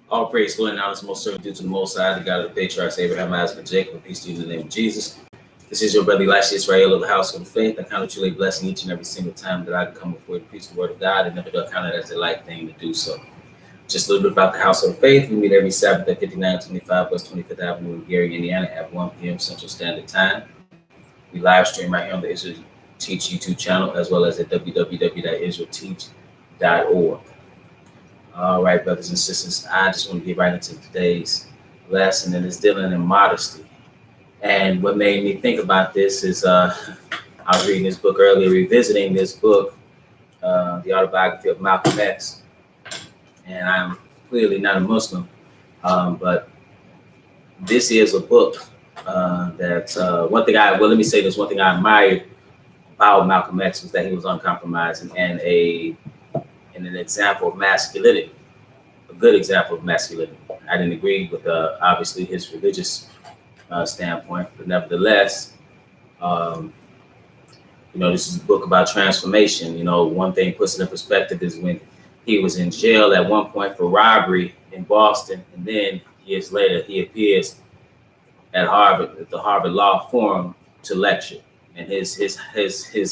All praise, glory, and honor is most certainly due to the Most High, the God of the patriarchs Abraham, Isaac, and Jacob. Peace to you in the name of Jesus. This is your brother Elisha Israel of the House of Faith. I count it truly a blessing each and every single time that I can come before you to preach the word of God, and never do I count it as a light thing to do so. Just a little bit about the House of Faith. We meet every Sabbath at 5925 West 25th Avenue in Gary, Indiana at 1 p.m. Central Standard Time. We live stream right here on the Israel Teach YouTube channel, as well as at www.israelteach.org. All right, brothers and sisters, I just want to get right into today's lesson, and it's dealing in modesty. And what made me think about this is I was reading this book earlier, revisiting this book, the autobiography of Malcolm X. And I'm clearly not a Muslim, but this is a book that one thing let me say this, one thing I admired about Malcolm X was that he was uncompromising and an example of masculinity, a good example of masculinity. I didn't agree with obviously his religious standpoint, but nevertheless, this is a book about transformation. One thing puts it in perspective is when he was in jail at one point for robbery in Boston, and then years later he appears at Harvard, at the Harvard Law Forum, to lecture. And his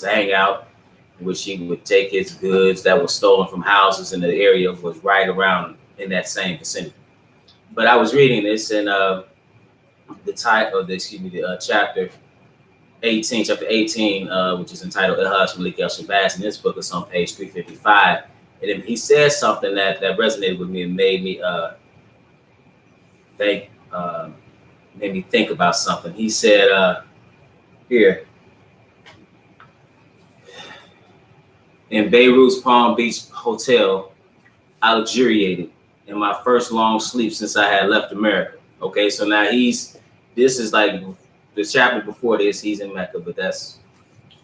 hangout, in which he would take his goods that were stolen from houses in the area, was right around in that same vicinity. But I was reading this, and the title of chapter 18, which is entitled El-Hajj Malik El-Shabazz, and this book is on page 355. And he says something that resonated with me and made me think about something. He said here, in Beirut's Palm Beach Hotel, I luxuriated in my first long sleep since I had left America. Okay, so now this is like the chapter before this, he's in Mecca, but that's,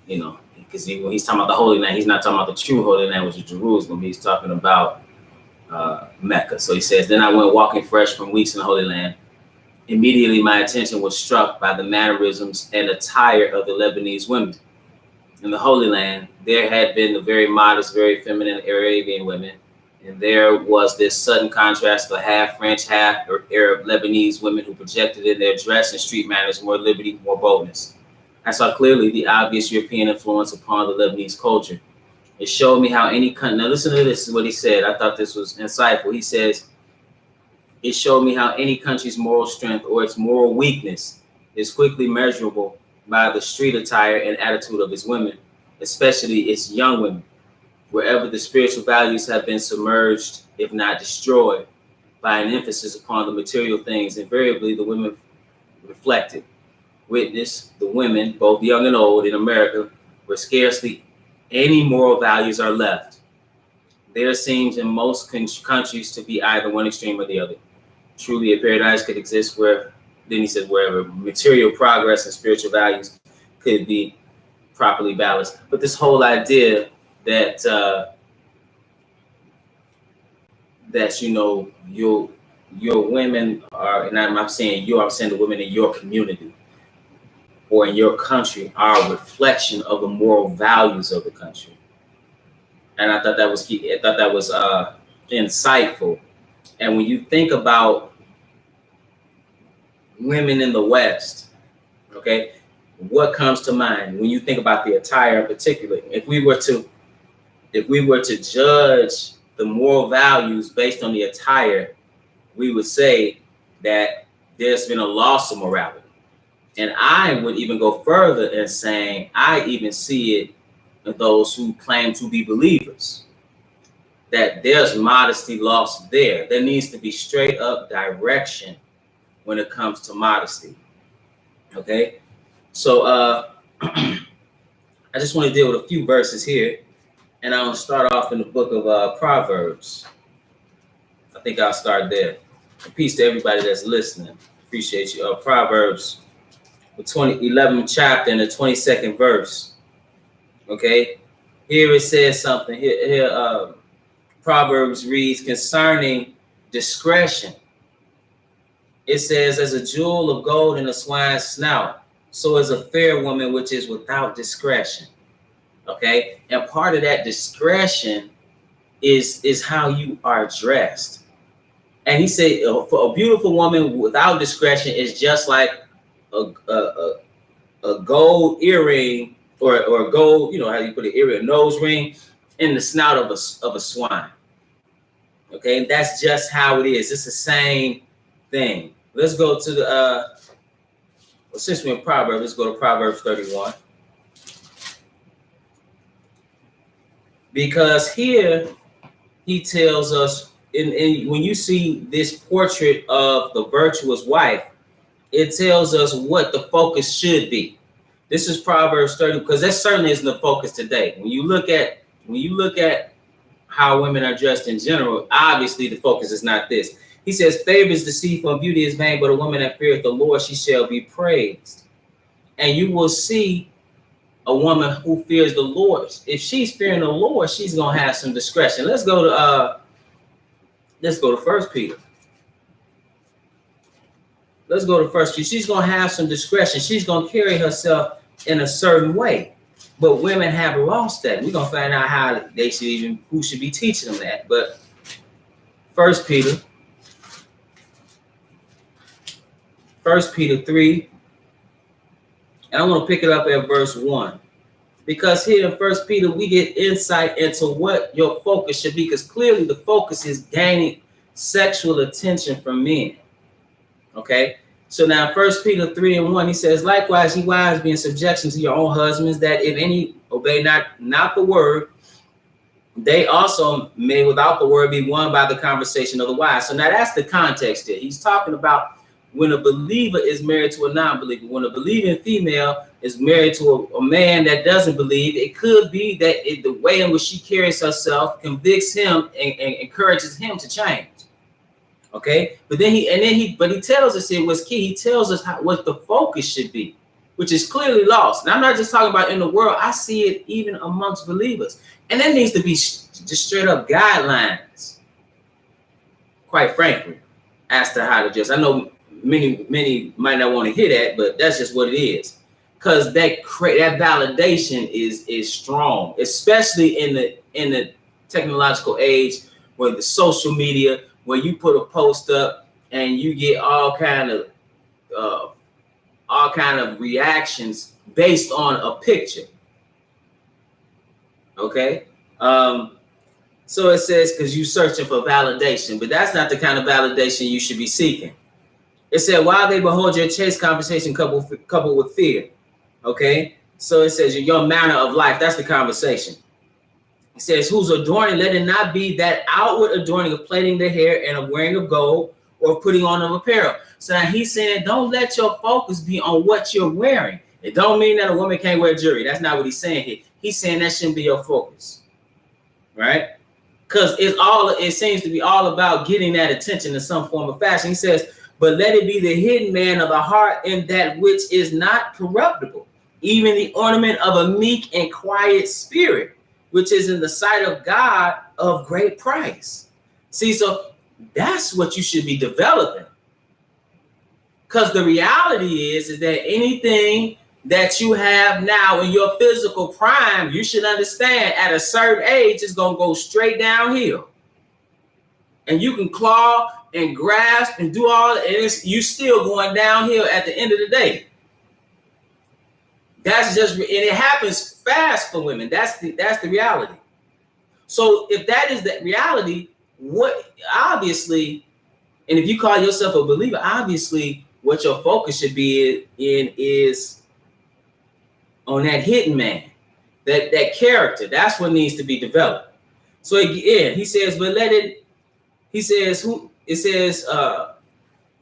because when he's talking about the Holy Land, he's not talking about the true Holy Land, which is Jerusalem. He's talking about Mecca. So he says, then I went walking fresh from weeks in the Holy Land. Immediately, my attention was struck by the mannerisms and attire of the Lebanese women. In the Holy Land, there had been the very modest, very feminine Arabian women, and there was this sudden contrast of half French, half Arab Lebanese women who projected in their dress and street manners more liberty, more boldness. I saw clearly the obvious European influence upon the Lebanese culture. It showed me how any country, now listen to this, is what he said. I thought this was insightful. He says, it showed me how any country's moral strength or its moral weakness is quickly measurable by the street attire and attitude of its women, especially its young women. Wherever the spiritual values have been submerged, if not destroyed, by an emphasis upon the material things, invariably the women reflected. Witness, the women, both young and old, in America, where scarcely any moral values are left. There seems in most countries to be either one extreme or the other. Truly, a paradise could exist where, then he says, wherever material progress and spiritual values could be properly balanced. But this whole idea that your women are, and I'm not saying you, I'm saying the women in your community or in your country are a reflection of the moral values of the country. And I thought that was key. I thought that was insightful. And when you think about women in the West, okay, what comes to mind when you think about the attire in particular? If we were to judge the moral values based on the attire, we would say that there's been a loss of morality. And I would even go further in saying I even see it in those who claim to be believers, that there's modesty lost there. There needs to be straight up direction when it comes to modesty. Okay, so I just want to deal with a few verses here, and I'm going to start off in the book of Proverbs. I think I'll start there. Peace to everybody that's listening. Appreciate you. Proverbs, the 11th chapter and the 22nd verse. Okay, here it says something. Here Proverbs reads concerning discretion. It says, as a jewel of gold in a swine's snout, so is a fair woman which is without discretion. Okay, and part of that discretion is how you are dressed. And he said, for a beautiful woman without discretion is just like a gold earring or a gold, how you put an earring, a nose ring in the snout of a swine. Okay, and that's just how it is. It's the same thing. Let's go to the since we're in Proverbs, let's go to Proverbs 31. Because here he tells us, when you see this portrait of the virtuous wife, it tells us what the focus should be. This is Proverbs 30, because that certainly isn't the focus today. When you look at how women are dressed in general, obviously the focus is not this. He says, favor is deceitful and beauty is vain, but a woman that feareth the Lord, she shall be praised. And you will see a woman who fears the Lord. If she's fearing the Lord, she's gonna have some discretion. Let's go to 1 Peter. Let's go to 1 Peter. She's gonna have some discretion. She's gonna carry herself in a certain way. But women have lost that. We're gonna find out how they should who should be teaching them that. But 1 Peter 3, and I want to pick it up at verse 1. Because here in 1 Peter, we get insight into what your focus should be, because clearly the focus is gaining sexual attention from men. Okay? So now 1 Peter 3 and 1, he says, likewise, ye wives, be in subjection to your own husbands, that if any obey not the word, they also may without the word be won by the conversation of the wise. So now that's the context there. He's talking about when a believer is married to a non-believer. When a believing female is married to a man that doesn't believe, it could be that the way in which she carries herself convicts him and encourages him to change. Okay, but he tells us it was key. He tells us what the focus should be, which is clearly lost. And I'm not just talking about in the world. I see it even amongst believers, and there needs to be just straight up guidelines, quite frankly, as to how to dress. I know many might not want to hear that, but that's just what it is. Because that validation is strong, especially in the technological age where the social media, where you put a post up and you get all kind of reactions based on a picture. Okay, so it says because you're searching for validation, but that's not the kind of validation you should be seeking. It said, while they behold your chaste conversation coupled with fear. Okay, so it says your manner of life. That's the conversation. It says, whose adorning, let it not be that outward adorning of plaiting the hair and of wearing of gold or putting on of apparel. So now he's saying, don't let your focus be on what you're wearing. It don't mean that a woman can't wear jewelry. That's not what he's saying here. He's saying that shouldn't be your focus, right? Because it seems to be all about getting that attention in some form of fashion. He says, but let it be the hidden man of the heart in that which is not corruptible, even the ornament of a meek and quiet spirit, which is in the sight of God of great price. See, so that's what you should be developing. Because the reality is that anything that you have now in your physical prime, you should understand at a certain age, it's going to go straight downhill. And you can claw and grasp and do all, and you still going downhill at the end of the day. That's just, and it happens fast for women. That's the reality. So if that is the reality, what obviously, and if you call yourself a believer, obviously what your focus should be in is on that hidden man, that character. That's what needs to be developed. So again, he says, but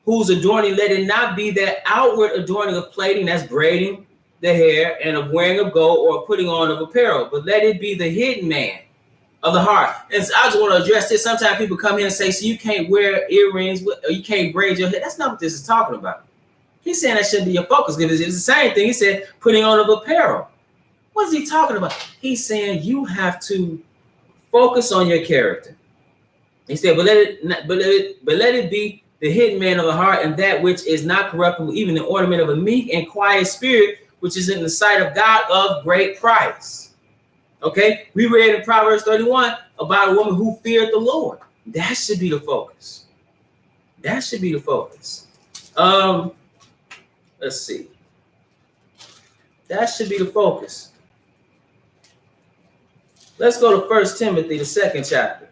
whose adorning, let it not be that outward adorning of plaiting, that's braiding the hair, and of wearing of gold or putting on of apparel, but let it be the hidden man of the heart. And so I just want to address this. Sometimes people come here and say, so you can't wear earrings or you can't braid your hair. That's not what this is talking about. He's saying that shouldn't be your focus, because it's the same thing. He said putting on of apparel. What is he talking about? He's saying you have to focus on your character. He said, but let it be the hidden man of the heart, and that which is not corruptible, even the ornament of a meek and quiet spirit, which is in the sight of God of great price. Okay, we read in Proverbs 31 about a woman who feared the Lord. That should be the focus. That should be the focus. Let's see. That should be the focus. Let's go to 1 Timothy, the 2nd chapter.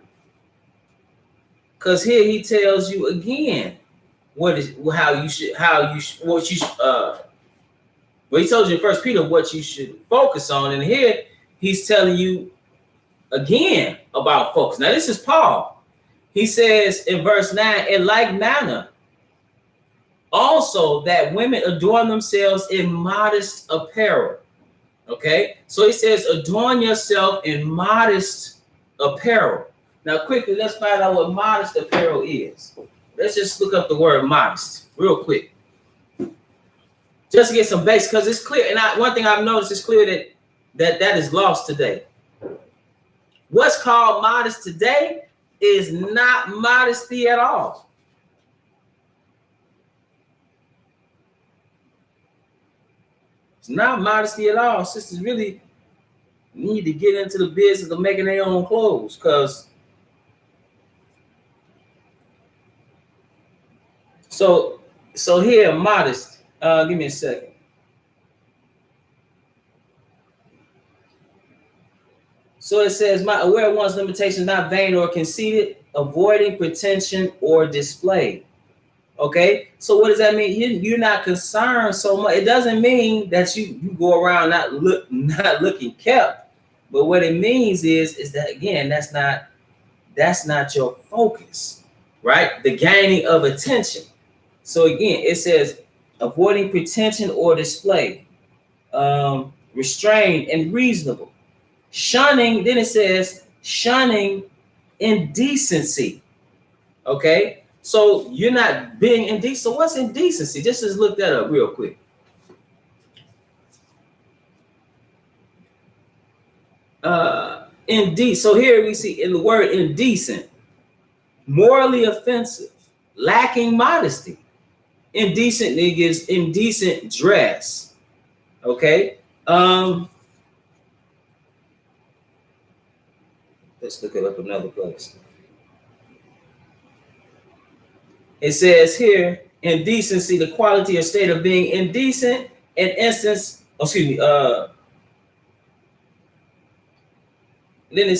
Because here he tells you again what he told you in 1 Peter what you should focus on. And here he's telling you again about focus. Now, this is Paul. He says in verse 9, in like manner, also that women adorn themselves in modest apparel. Okay, so he says, adorn yourself in modest apparel. Now, quickly, let's find out what modest apparel is. Let's just look up the word modest real quick. Just to get some basics, because it's clear. And one thing I've noticed is clear that is lost today. What's called modest today is not modesty at all. It's not modesty at all. Sisters really need to get into the business of making their own clothes, because so here, modest. Give me a second. So it says, aware of one's limitations, not vain or conceited, avoiding pretension or display. Okay, so what does that mean? You're not concerned so much. It doesn't mean that you go around not looking kept, but what it means is that, again, that's not your focus, right? The gaining of attention. So again, it says avoiding pretension or display, restrained and reasonable, shunning. Then it says shunning indecency. Okay. So you're not being indecent. So what's indecency? Just look that up real quick. So here we see in the word indecent, morally offensive, lacking modesty. Indecent niggas, indecent dress. Okay. Let's look it up another place. It says here, indecency, the quality or state of being indecent, then it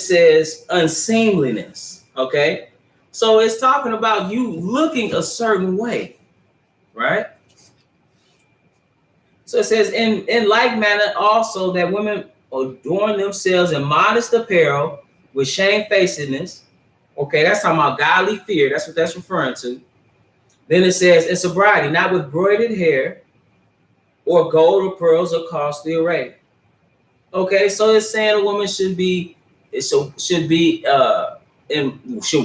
says unseemliness. Okay. So it's talking about you looking a certain way, right? So it says in like manner also that women adorn themselves in modest apparel with shamefacedness. Okay, that's talking about godly fear. That's what that's referring to. Then it says in sobriety, not with braided hair or gold or pearls or costly array. Okay, so it's saying a woman should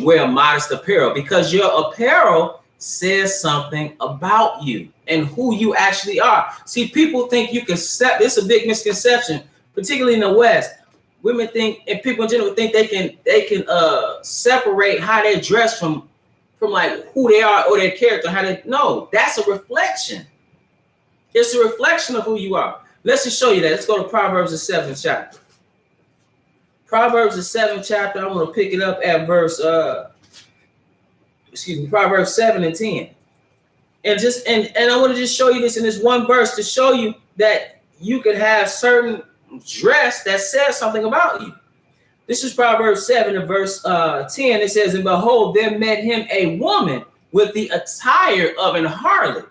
wear modest apparel, because your apparel says something about you and who you actually are. See, people think you can set. This is a big misconception, particularly in the West. Women think, and people in general think they can separate how they dress from like who they are or their character. No, that's a reflection. It's a reflection of who you are. Let's just show you that. Let's go to Proverbs, the 7th chapter. Proverbs, the 7th chapter. I'm going to pick it up at verse, Proverbs 7 and 10. And I want to just show you this in this one verse to show you that you could have certain dress that says something about you. This is Proverbs 7 and verse 10. It says, and behold, there met him a woman with the attire of an harlot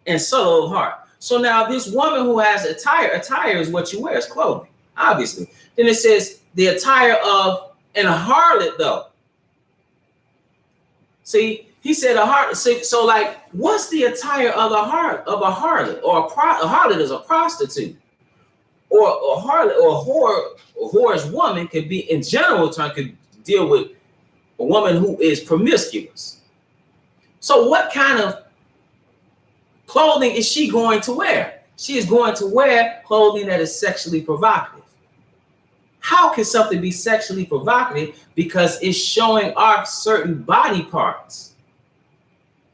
and subtle of heart. So now this woman who has attire is what you wear, it's clothing, obviously. Then it says the attire of an harlot, though. See, he said a harlot. So like, what's the attire of a harlot? Or a harlot is a prostitute. Or a harlot or a whore's woman could be, in general terms, could deal with a woman who is promiscuous. So what kind of clothing is she going to wear? She is going to wear clothing that is sexually provocative. How can something be sexually provocative? Because it's showing off certain body parts.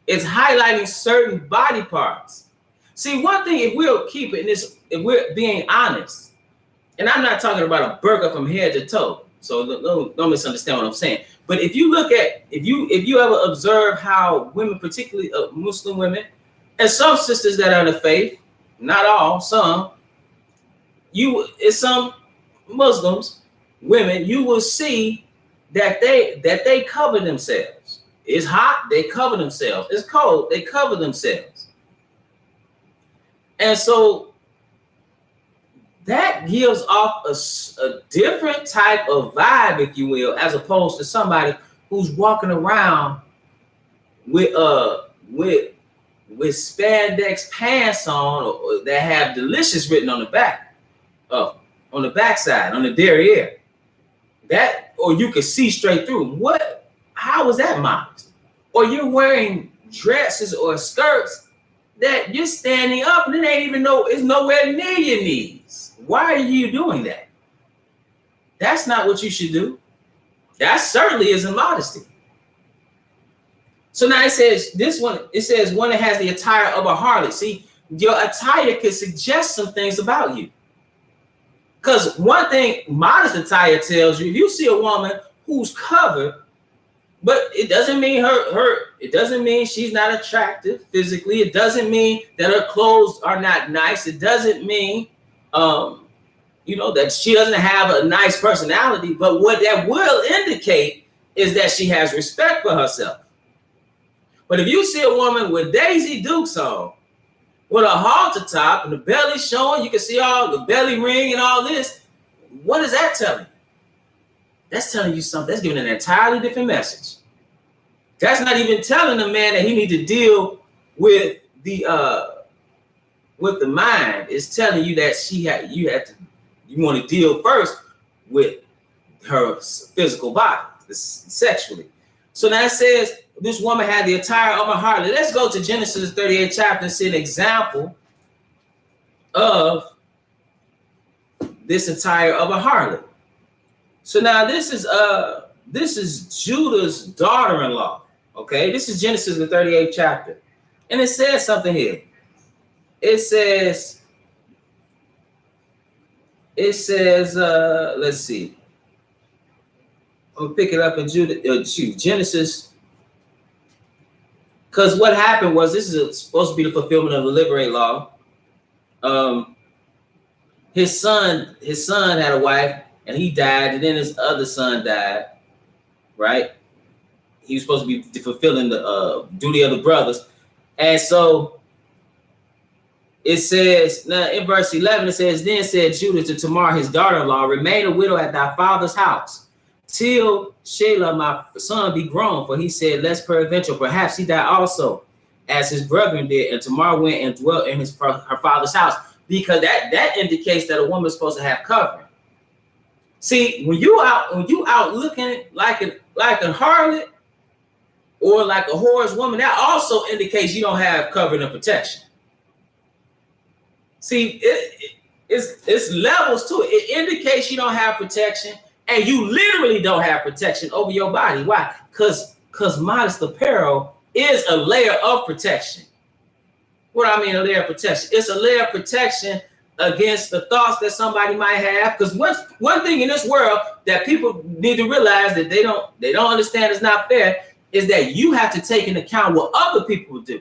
It's highlighting certain body parts. See, one thing, if we'll keep it in this, if we're being honest, and I'm not talking about a burqa from head to toe, so don't misunderstand what I'm saying. But if you look at, if you ever observe how women, particularly Muslim women, and some sisters that are in the faith, not all, some Muslims women, you will see that they cover themselves. It's hot, they cover themselves. It's cold, they cover themselves. And so that gives off a different type of vibe, if you will, as opposed to somebody who's walking around with spandex pants on, or that have delicious written on the back, on the backside, on the derriere. That, or you can see straight through. What? How is that modest? Or you're wearing dresses or skirts that you're standing up and it ain't even it's nowhere near your knees. Why are you doing that? That's not what you should do. That certainly isn't modesty. So now it says one that has the attire of a harlot. See, your attire can suggest some things about you. Because one thing modest attire tells you, if you see a woman who's covered, but it doesn't mean it doesn't mean she's not attractive physically. It doesn't mean that her clothes are not nice. It doesn't mean, that she doesn't have a nice personality. But what that will indicate is that she has respect for herself. But if you see a woman with Daisy Dukes on, with a halter top and the belly showing, you can see all the belly ring and all this, what is that telling you? That's telling you something. That's giving an entirely different message. That's not even telling the man that he needs to deal with the mind. It's telling you that you want to deal first with her physical body, sexually. So now it says this woman had the attire of a harlot. Let's go to Genesis 38th chapter and see an example of this attire of a harlot. So now this is Judah's daughter-in-law. Okay, this is Genesis the 38th chapter, and it says something here. It says, let's see. I'm gonna pick it up in Genesis, because what happened was this is supposed to be the fulfillment of the Liberate law. His son had a wife and he died, and then his other son died. Right? He was supposed to be fulfilling the duty of the brothers, and so it says now in verse 11. It says, "Then said Judah to Tamar, his daughter-in-law, remain a widow at thy father's house, till Shelah my son be grown. For he said, lest peradventure, perhaps he die also, as his brethren did. And Tamar went and dwelt in her father's house." Because that indicates that a woman is supposed to have covering. See, when you out looking like a harlot or like a whore's woman, that also indicates you don't have covering and protection. See, it's levels to it. It indicates you don't have protection. And you literally don't have protection over your body. Why? Because modest apparel is a layer of protection. What do I mean, a layer of protection? It's a layer of protection against the thoughts that somebody might have. Because one thing in this world that people need to realize that they don't understand is not fair is that you have to take into account what other people do.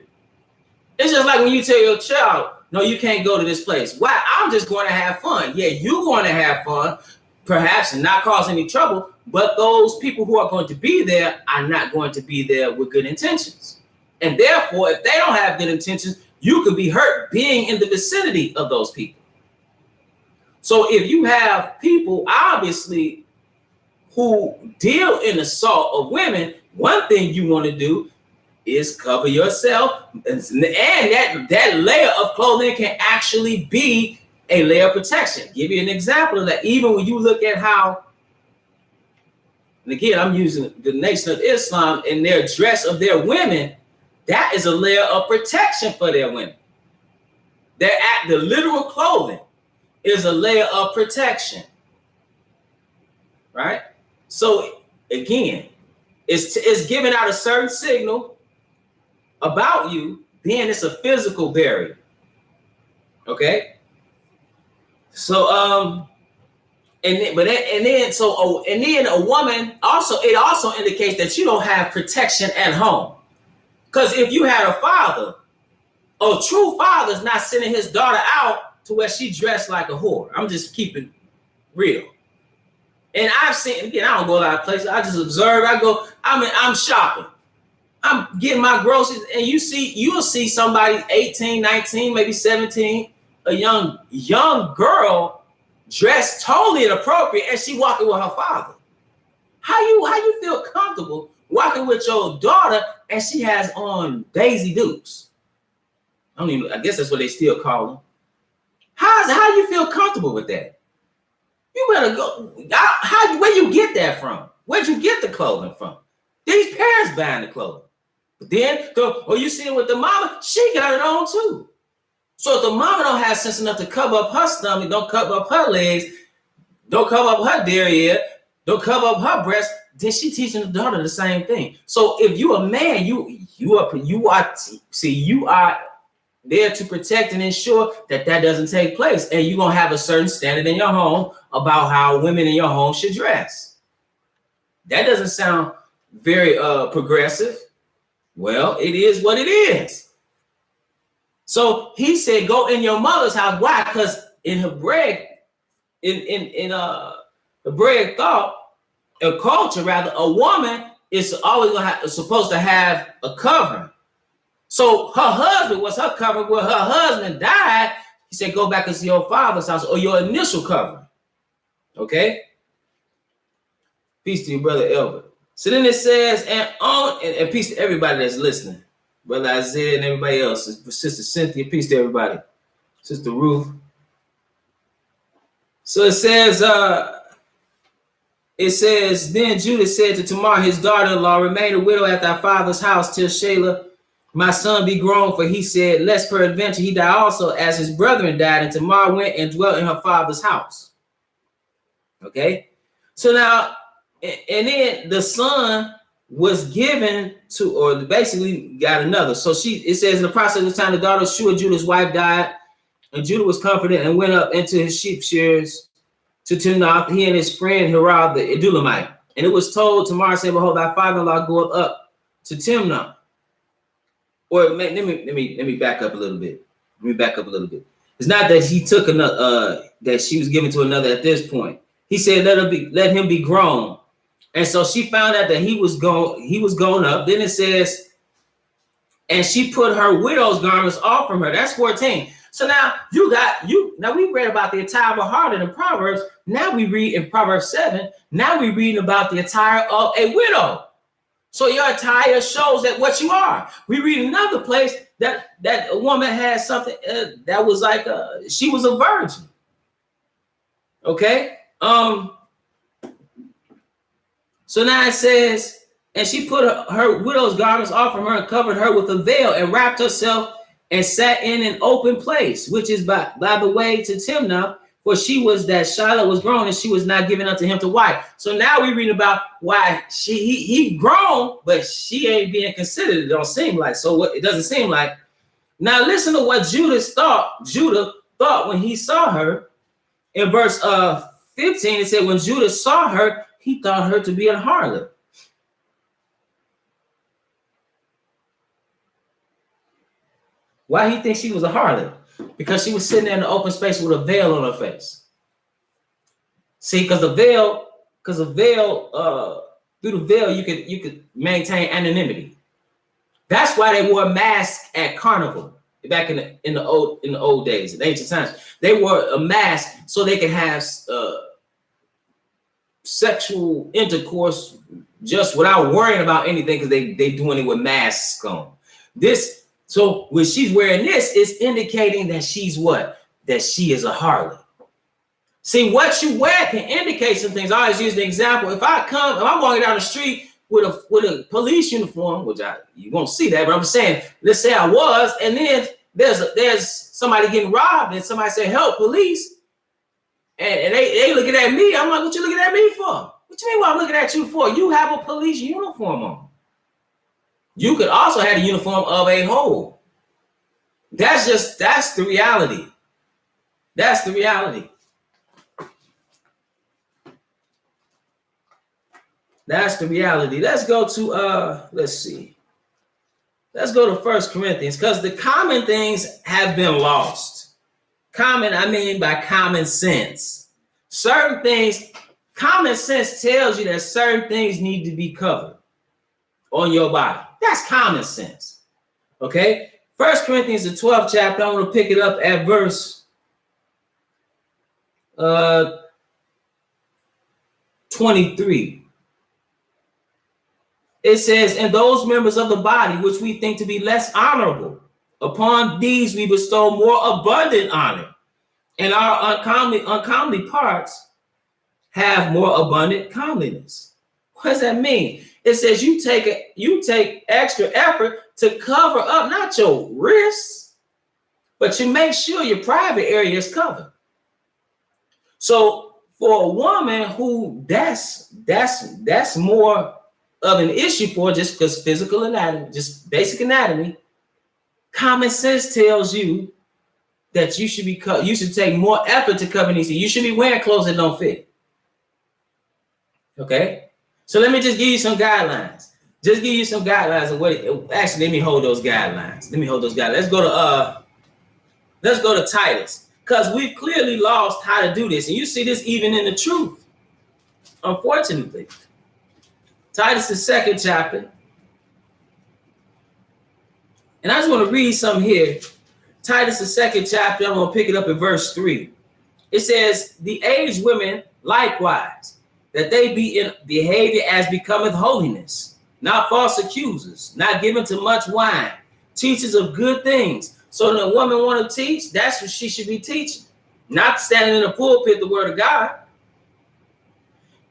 It's just like when you tell your child, no, you can't go to this place. Why? I'm just going to have fun. Yeah, you're going to have fun, perhaps, and not cause any trouble, but those people who are going to be there are not going to be there with good intentions. And therefore, if they don't have good intentions, you could be hurt being in the vicinity of those people. So if you have people, obviously, who deal in assault of women, one thing you want to do is cover yourself. And that layer of clothing can actually be a layer of protection. Give you an example of that. Even when you look at how, and again, I'm using the Nation of Islam and their dress of their women, that is a layer of protection for their women. The literal clothing is a layer of protection, right? So again, it's giving out a certain signal about you, being it's a physical barrier, okay? So And then a woman also, it also indicates that you don't have protection at home. Because if you had a father, a true father is not sending his daughter out to where she dressed like a whore. I'm just keeping real. And I've seen, again, I don't go a lot of places. I just observe. I'm shopping. I'm getting my groceries, and you'll see somebody 18, 19, maybe 17, a young girl dressed totally inappropriate, and she walking with her father. How you feel comfortable walking with your daughter and she has on Daisy Dukes? I guess that's what they still call them. How you feel comfortable with that? You better go. Where you get that from? Where'd you get the clothing from? These parents buying the clothing. But then, you see it with the mama, she got it on too. So if the mama don't have sense enough to cover up her stomach, don't cover up her legs, don't cover up her derriere, don't cover up her breast, then she teaching the daughter the same thing. So if you a man, you are there to protect and ensure that doesn't take place, and you're gonna have a certain standard in your home about how women in your home should dress. That doesn't sound very progressive. Well, it is what it is. So he said, go in your mother's house. Why? Because in Hebraic, in Hebraic thought, a culture rather, a woman is always supposed to have a covering. So her husband was her covering. When her husband died, he said, go back into your father's house or your initial covering. Okay? Peace to your brother Elbert. So then it says, and peace to everybody that's listening. Brother Isaiah and everybody else. Sister Cynthia, peace to everybody. Sister Ruth. So it says, then Judah said to Tamar, his daughter-in-law, remain a widow at thy father's house till Shelah, my son, be grown. For he said, lest peradventure he die also as his brethren died. And Tamar went and dwelt in her father's house. Okay? So now, and then the son was given to, or basically got another. So it says in the process of time, the daughter of Shua, Judah's wife, died, and Judah was comforted and went up into his sheep shears to Timnath, he and his friend Hirah the Adulamite. And it was told Tamar, saying, behold, thy father-in-law goeth up to Timnath. Or let me back up a little bit. It's not that he took another, that she was given to another at this point. He said, let him be grown. And so she found out that he was going up. Then it says, and she put her widow's garments off from her. That's 14. So now now we read about the attire of a harlot in Proverbs. Now we read in Proverbs 7. Now we read about the attire of a widow. So your attire shows that what you are. We read another place that a woman had something that was like she was a virgin. Okay. So now it says, and she put her widow's garments off from her and covered her with a veil and wrapped herself and sat in an open place, which is by the way to Timnah, for she was that Shiloh was grown and she was not given unto him to wife. So now we read about why he grown, but she ain't being considered. It don't seem like. So what? It doesn't seem like. Now listen to what Judah thought when he saw her. In verse 15, it said, when Judah saw her, he thought her to be a harlot. Why he thinks she was a harlot? Because she was sitting there in the open space with a veil on her face. See, because the veil, through the veil, you could maintain anonymity. That's why they wore masks at carnival back in the old days, in the ancient times. They wore a mask so they could have sexual intercourse just without worrying about anything, because they doing it with masks on. So when she's wearing this, it's indicating that she's what? That she is a harlot. See, what you wear can indicate some things. I always use the example. If I'm walking down the street with a police uniform, which you won't see that, but I'm saying, let's say I was, and then there's somebody getting robbed, and somebody say, help, police. And they looking at me. I'm like, what you looking at me for? What you mean what I'm looking at you for? You have a police uniform on. You could also have the uniform of a hoe. That's the reality. That's the reality. That's the reality. Let's go to let's see. Let's go to First Corinthians, because the common things have been lost. Common, I mean by common sense. Certain things, common sense tells you that certain things need to be covered on your body. That's common sense. Okay? First Corinthians, the 12th chapter, I want to pick it up at verse 23. It says, and those members of the body which we think to be less honorable, upon these we bestow more abundant honor, and our uncomely parts have more abundant comeliness. What does that mean? It says you take extra effort to cover up not your wrists, but you make sure your private area is covered. So for a woman who that's more of an issue for, just because physical anatomy, just basic anatomy, common sense tells you that you should take more effort to cover these. You should be wearing clothes that don't fit. Okay, so let me just give you some guidelines. Just give you some guidelines of what. Actually, let me hold those guidelines. Let's go to Titus, because we've clearly lost how to do this, and you see this even in the truth. Unfortunately, Titus, the 2nd chapter, and I just want to read something here. Titus, the 2nd chapter, I'm going to pick it up at verse 3. It says, the aged women likewise, that they be in behavior as becometh holiness, not false accusers, not given to much wine, teachers of good things. So when a woman want to teach, that's what she should be teaching, not standing in the pulpit, the word of God.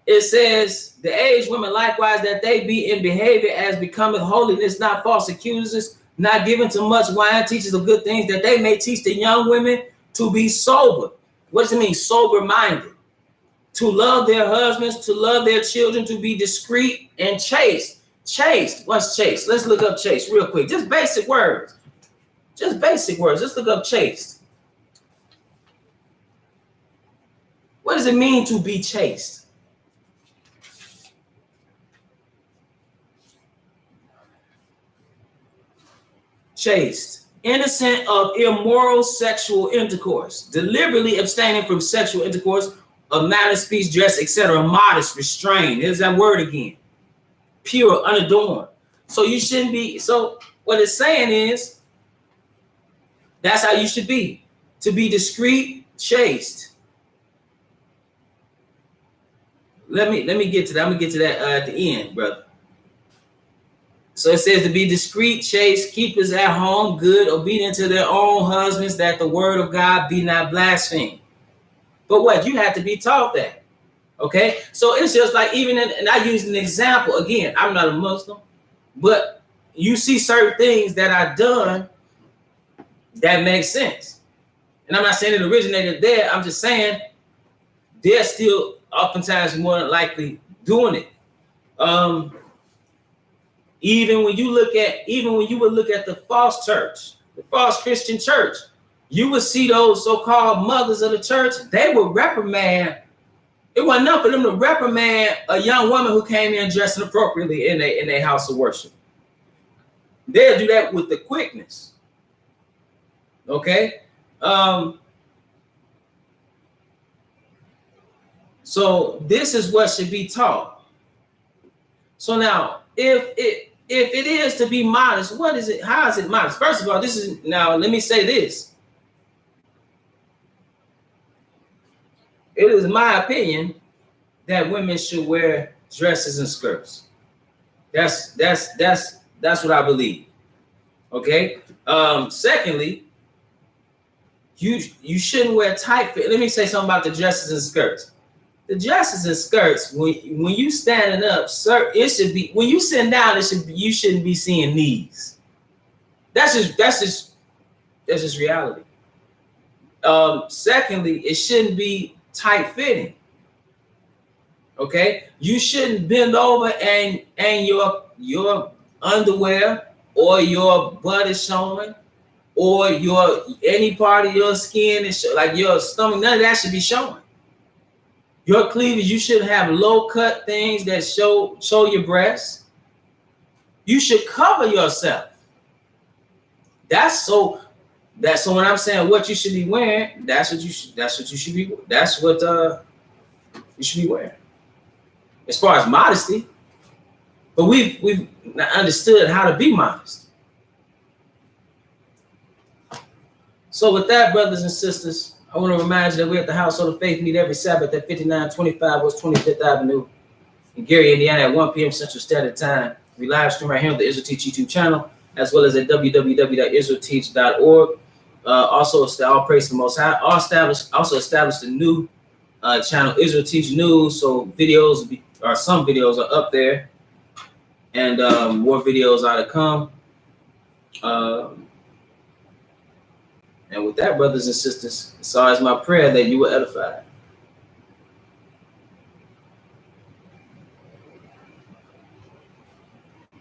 It says, the aged women likewise, that they be in behavior as becometh holiness, not false accusers, not given to much wine, teachers of good things, that they may teach the young women to be sober. What does it mean? Sober-minded. To love their husbands, to love their children, to be discreet and chaste. Chaste. What's chaste? Let's look up chaste real quick. Just basic words. Let's look up chaste. What does it mean to be chaste? Chaste, innocent of immoral sexual intercourse, deliberately abstaining from sexual intercourse, of manner, speech, dress, etc., modest, restrained. There's that word again. Pure, unadorned. So you shouldn't be. So what it's saying is, that's how you should be. To be discreet, chaste. Let me get to that. I'm gonna get to that at the end, brother. So it says to be discreet, chaste, keepers at home, good, obedient to their own husbands, that the word of God be not blasphemed. But what? You have to be taught that. Okay? So it's just like, even and I use an example. Again, I'm not a Muslim, but you see certain things that are done that make sense. And I'm not saying it originated there. I'm just saying they're still oftentimes more than likely doing it. Even when you would look at the false church, the false Christian church, you would see those so-called mothers of the church. They would reprimand. It wasn't enough for them to reprimand a young woman who came in dressed inappropriately in their house of worship. They'll do that with the quickness. Okay. So this is what should be taught. So now, if it is to be modest, what is it? How is it modest? First of all, let me say this. It is my opinion that women should wear dresses and skirts. That's what I believe. Okay. Secondly, you shouldn't wear tight fit. Let me say something about the dresses and skirts. The dresses and skirts, when you standing up, sir, it should be, when you sitting down, you shouldn't be seeing knees. That's just reality. Secondly, it shouldn't be tight fitting. Okay, you shouldn't bend over and your underwear or your butt is showing, or any part of your skin is like your stomach. None of that should be showing. Your cleavage, you should have low cut things that show your breasts. You should cover yourself. So when I'm saying what you should be wearing, that's what you should be. That's what you should be wearing. As far as modesty, but we've understood how to be modest. So with that, brothers and sisters, I want to remind you that we're at the Household of Faith meet every Sabbath at 5925 West 25th Avenue in Gary, Indiana at 1 p.m. Central Standard Time. We live stream right here on the Israel Teach YouTube channel, as well as at www.israelteach.org. Also, all praise to the Most High. Also established a new channel, Israel Teach News. So some videos are up there, and more videos are to come. And with that, brothers and sisters, it's always my prayer that you will edify.